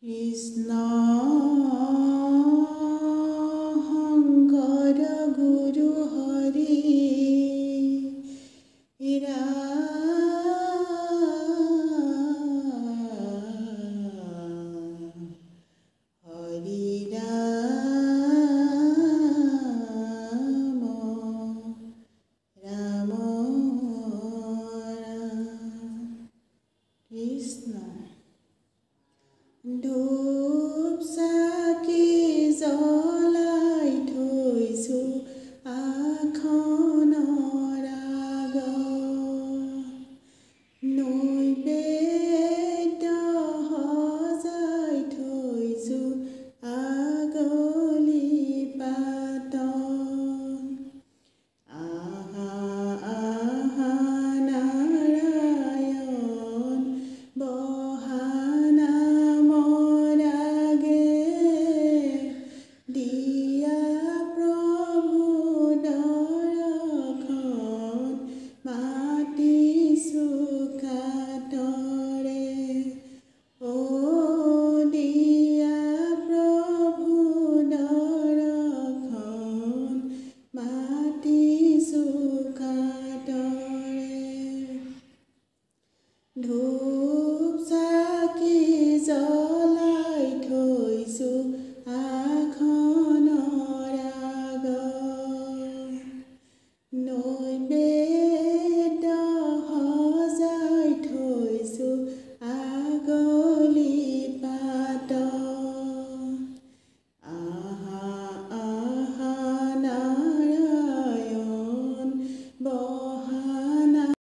কৃষ্ণ শংকৰ গুৰু হৰি হৰি ৰাম কৃষ্ণ ধূপ চাকি জ্বলাই থৈছো আসনৰ আগত নৈবেদ্য সজাই থৈছো আগলি পাতত আহা আহা নাৰায়ণ বহা নামৰ আগে দিয়া প্ৰভু দৰ্শন মাতিছো কাতৰে ও দিয়া প্ৰভু দৰ্শন মাতিছো কাতৰে ধূপ